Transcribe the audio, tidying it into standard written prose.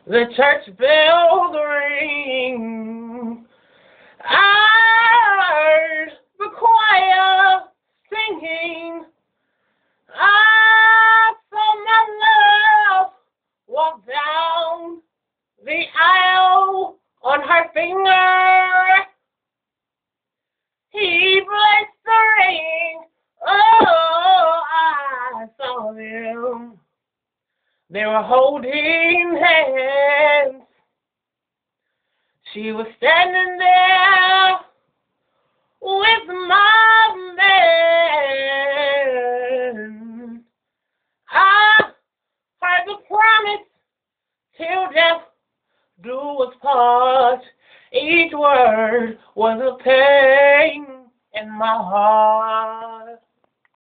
The church bells ring. I heard the choir singing. I saw my love walk down the aisle on her finger. He placed the ring. Oh, I saw them. They were holding hands. She was standing there with my man. I heard the promise till death do us part. Each word was a pain in my heart.